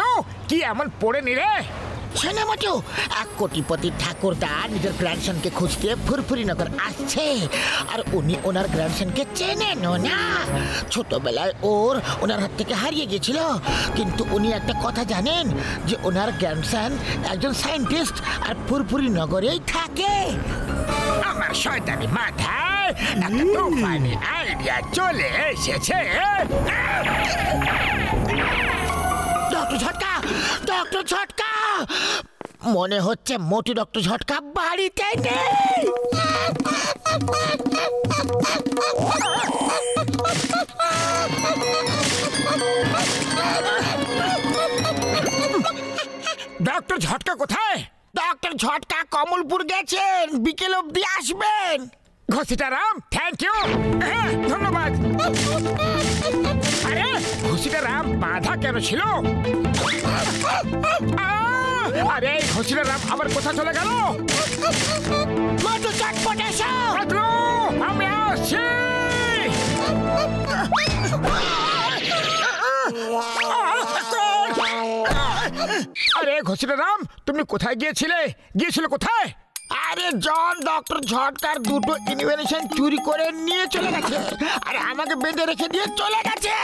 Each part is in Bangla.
মোটু কি এমন পড়ে নিরে? শোনো মোটু, এক কোটিপতি ঠাকুরদা নিজের গ্র্যান্ডসনকে খুঁজতে ফুরফুরিনগর আসছে, আর উনি ওনার গ্র্যান্ডসনকে চেনেনও না। ছোটবেলায় ওনার হাত থেকে হারিয়ে গিয়েছিল, কিন্তু উনি একটা কথা জানেন যে ওনার গ্র্যান্ডসন একজন সায়েন্টিস্ট আর ফুরফুরিনগরেই থাকে। আমার শয়তানি মাথায় একটা তুফানি আইডিয়া চলে এসেছে। ডক্টর ঝটকা, ডক্টর ঝটকা, মনে হচ্ছে মোটু ডক্টর ঝটকা বাড়িতে নেই। ডক্টর ঝটকা কোথায়? ডক্টর ঝটকা কমলপুর গেছেন, বিকেল অবধি আসবেন। ঘসিটারাম, থ্যাংক ইউ, ধন্যবাদ। আরে ঘসিটারাম বাধা কেন ছিল? আরে ঘসিটারাম আবার কোথায় চলে গেল? মোটু চটপট এসো। আমি আসছি। আরে ঘসিটারাম, তুমি কোথায় গিয়েছিলে কোথায়? আরে জন ডক্টর ঝটকার দুটো ইনভেনশন চুরি করে নিয়ে চলে গেছে, আর আমাকে বেঁধে রেখে দিয়ে চলে গেছে।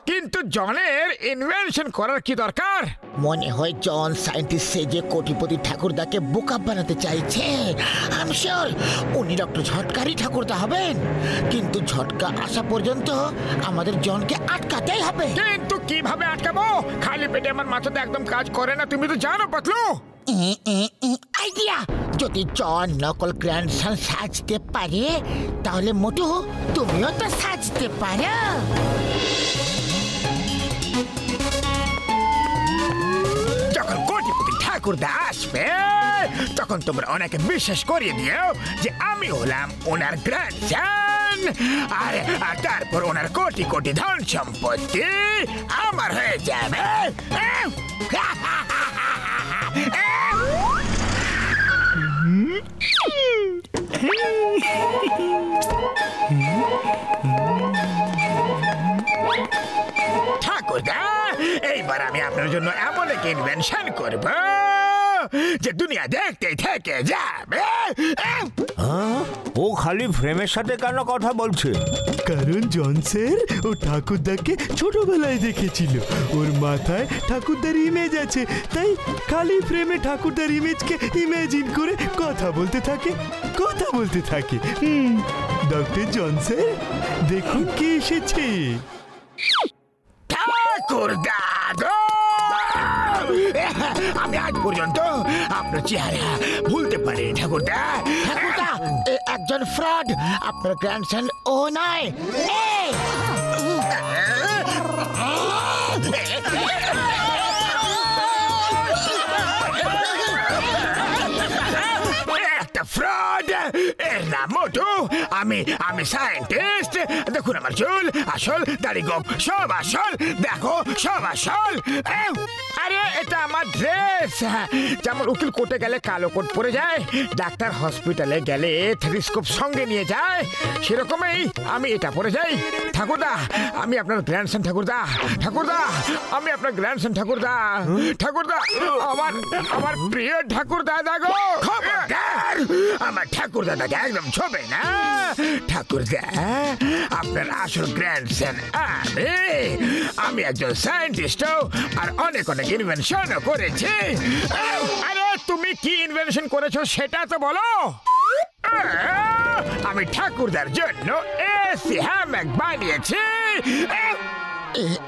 কিন্তু জনের ইনভেনশন করার কি দরকার? মনে হয় জন সায়েন্টিস্ট সেজে কোটিপতি ঠাকুরদাকে বোকা বানাতে চাইছে। আমি শিওর উনি ডক্টর ঝটকারই ঠাকুরদা হবেন, কিন্তু ঝটকা আসা পর্যন্ত আমাদের জনকে আটকাতেই হবে। কিন্তু কিভাবে আটকাবো? খালি পেটে আমার মাথাতে একদম কাজ করে না, তুমি তো জানো পাতলু। আইডিয়া, যদি জন নকল গ্র্যান্ডসন সাজতে পারে তাহলে মোটু তুমিও তো সাজতে পারো। যখন কোটিপতি ঠাকুরদা আসবে তখন তোমরা ওনাকে বিশ্বাস করিয়ে দিও যে আমি হলাম ওনার গ্র্যান্ডসন, আর তারপর ওনার কোটি কোটি ধন সম্পত্তি আমার হয়ে যাবে। ঠাকুরদা, এইবার আমি আপনার জন্য এমন এক ইনভেনশন করব যে দুনিয়া দেখতেই থেকে যাবে। ও খালি ফ্রেমের সাথে কেন কথা বলছে? কারণ জনসের ও ঠাকুরদাকে ছোটবেলায় দেখেছিল, ওর মাথায় ঠাকুরদার ইমেজ আছে, তাই খালি ফ্রেমে ঠাকুরদার ইমেজকে ইমেজিন করে কথা বলতে থাকে। ডক্টর জনসের দেখুন কে এসেছে। ঠাকুরদা, আমি আজ পর্যন্ত আপনার চেহারা ভুলতে পারিনি ঠাকুরদা। ঠাকুরদা, একজন ফ্রড, আপনার গ্র্যান্ডসন ও নয়। একটা ফ্রড, এর নাম মোটু। আমি সায়েন্টিস্ট। দেখুন আমার চুল, আসল দাড়ি গোপ সব আসল, দেখো সব আসল। আরে এটা আমার ড্রেস। যেমন উকিল কোর্টে গেলে কালো কোট পরে যায়, ডাক্তার হসপিটালে গেলে থেলিস্কোপ সঙ্গে নিয়ে যায়, সেরকমই আমি এটা পরে যাই। ঠাকুরদা, আমি আপনার গ্র্যান্ডসন। ঠাকুরদা, আমি আপনার গ্র্যান্ডসন। ঠাকুরদা, আমার প্রিয় ঠাকুরদা। দাগো খবরদার, আমার ঠাকুরদা দাকে একদম ছবে না। ঠাকুরদা, আপনার আসল গ্র্যান্ডসন আমি একজন সায়েন্টিস্ট, আর অনেক ইনভেনশনও করেছি। আরে তুমি কি ইনভেনশন করেছো সেটা তো বলো। আমি ঠাকুরদার জন্য এসি হ্যামক বানিয়েছি।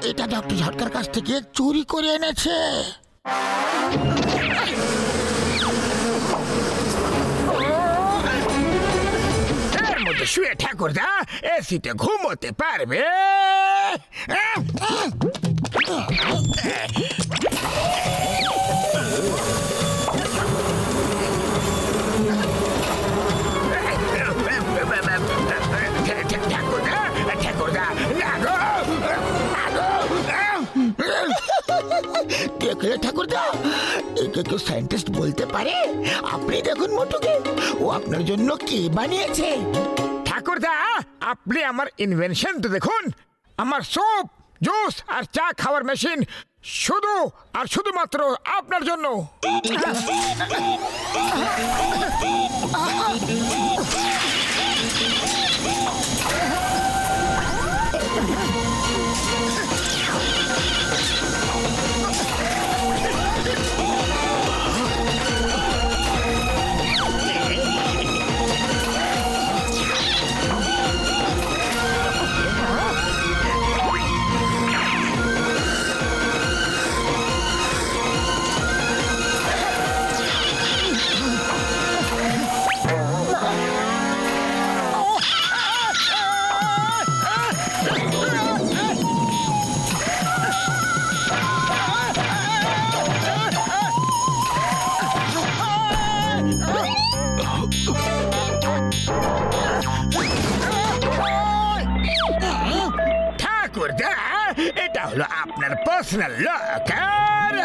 এটা ডক্টর ঝটকার কাছ থেকে চুরি করে এনেছে। এর মধ্যে শুয়ে ঠাকুরদা এসিতে ঘুমোতে পারবে। দেখলে ঠাকুরদা, একে কেউ সায়েন্টিস্ট বলতে পারে? আপনি দেখুন মোটুকে, ও আপনার জন্য কি বানিয়েছে। ঠাকুরদা, আপনি আমার ইনভেনশন তো দেখুন। আমার সোপ জুস আর চা খাওয়ার মেশিন শুধু আর শুধুমাত্র আপনার জন্য। ঠাকুরদা, এটা হলো আপনার পার্সোনাল লকার।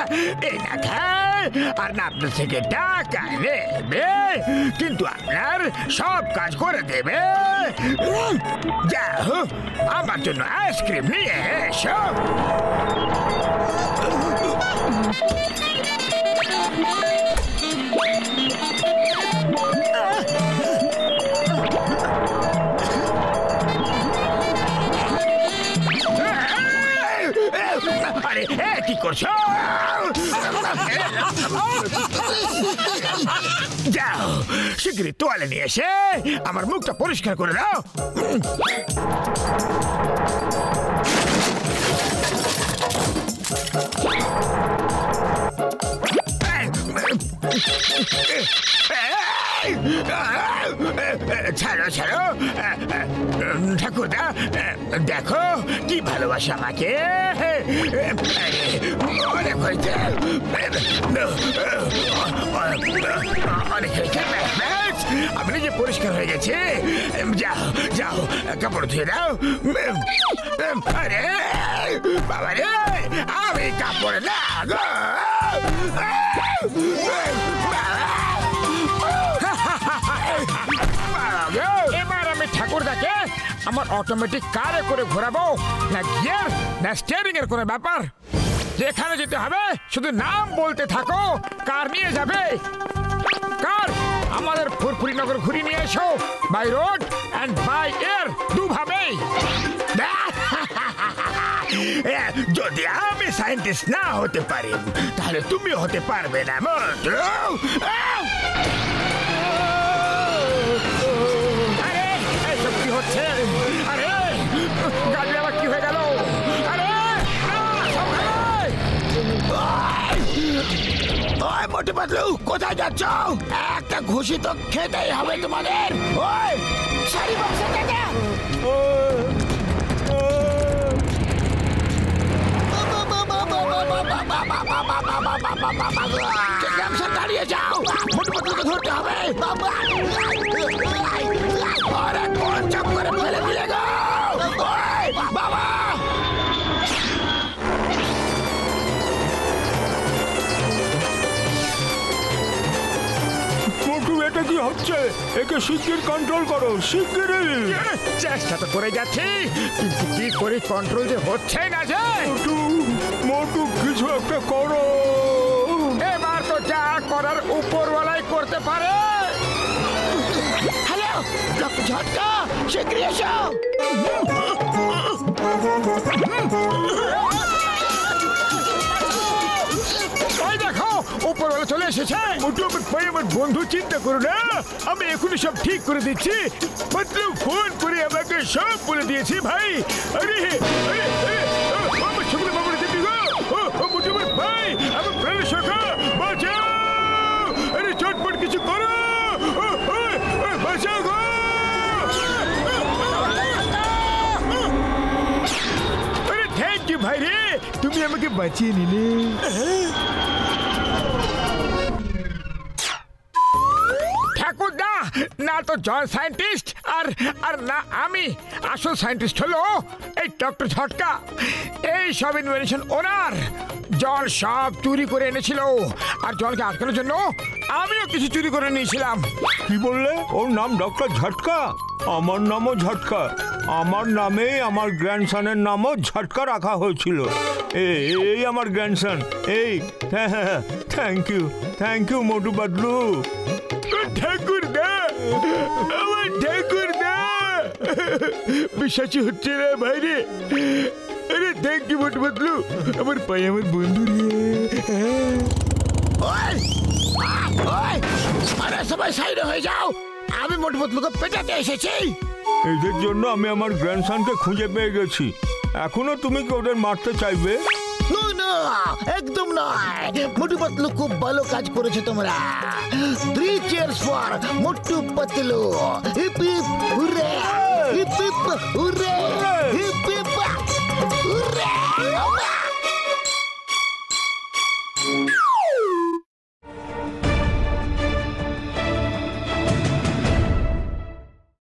এই না খায় আর না আপনার থেকে টাকা নেবে, কিন্তু আপনার সব কাজ করে দেবে। যাও, আমার জন্য আইসক্রিম নিয়ে এসো। আরে কি করছো? যাও, শিগগিরই তোয়ালে নিয়ে এসে আমার মুখটা পরিষ্কার করে দাও। ছাড়ো ছাড়ো ঠাকুরদা, দেখো কি ভালোবাসা আমাকে। অনেক হয়েছে, অনেক হয়েছে। আমি নিজে পরিষ্কার হয়ে গেছে। যাও যাও, কাপড় ধুয়ে দাও। আরে বাবা রে, আমি কাপড় না গো। এবার আমি ঠাকুরদাকে আমার অটোমেটিক কারে করে ঘোরাবো, না গিয়ার না স্টিয়ারিং এর কোনো ব্যাপার। যেখানে যেতে হবে শুধু নাম বলতে থাকো, কার নিয়ে যাবে। কার আমাদের ফুরফুরি নগর ঘুরিয়ে নিয়ে এসো, by road and by air, দুভাবেই। যদি আমি সায়েন্টিস্ট না হতে পারি, তাহলে তুমি হতে পারবে না। আরে এইসব কি হচ্ছে? আরে গাড়ি আবার কি হয়ে গেল? আরে মোটু পাতলু, কোথায় যাচ্ছ? একটা ঘুষি তো খেতেই হবে তোমাদের। ওই সারি বক্সে দাদা, দাঁড়িয়ে যাও, মোটু পাতলুকে ধরতে হবে। চাপ করে ফেলে দিলে গো বাবা। এটা কি হচ্ছে? একে শিগগির কন্ট্রোল করো, শিগগিরই। চেষ্টা তো করে যাচ্ছি, কিন্তু কি করে কন্ট্রোল যে হচ্ছে না যায়। মোটু কিছু একটা করো। এবার তো যা করার উপরওয়ালাই করতে পারে। হ্যালো ঝটকা, শিগগিরই এসো। ওই দেখো, উপরওয়ালা চলে এসেছে। মোটু আমার ভাই, আমার বন্ধু, চিন্তা করো না, আমি এখনই সব ঠিক করে দিচ্ছি। মাত্র ফোন করে আমাকে সব বলে দিয়েছি ভাই। আরে আমার সঙ্গে বাবুরে দিবি গো। মোটু আমার ভাই, আমার প্রাণের সখা, বাঁচাও। আরে চটপট কিছু করো, বাঁচাও গো। আরে থ্যাংক ইউ ভাই রে, তুমি আমাকে বাঁচিয়ে নিলে। ঠাকুরদা, না তো জন সায়েন্টিস্ট আর না আমি। আসল সায়েন্টিস্ট হলো এই ডক্টর ঝটকা। এই সব ইনভেনশন ওনার। জন সব চুরি করে এনেছিল, আর জনকে আটকানোর জন্য আমিও কিছু চুরি করে নিয়েছিলাম। কি বললে? ওর নাম ডক্টর ঝটকা? আমার নামও ঝটকা। আমার নামে আমার গ্র্যান্ডসনের নামও ঝটকা রাখা হয়েছিল। এই আমার গ্র্যান্ডসন। এই থ্যাংক ইউ মোটু পাতলু। ঠাকুরদা, আমার ঠাকুরদা, বিশ্বাসই হচ্ছে না ভাইরে। আরে থ্যাংক ইউ মোটু পাতলু, আমার পায়ে আমার বন্ধু রে। আরে সবাই সাইড হয়ে যাও, আমি মোটু পাতলুকে পেটাতে এসেছি। এদের জন্য আমি আমার গ্র্যান্ডসনকে খুঁজে পেয়ে গেছি। এখনো তুমি কি ওদের মারতে চাইবে? না, একদম নয়। মোটু পাতলু খুব ভালো কাজ করেছে তোমরা। 3 cheers for Motu Patlu. Hip hip hurray, hip hip hurray, hip hip hurray.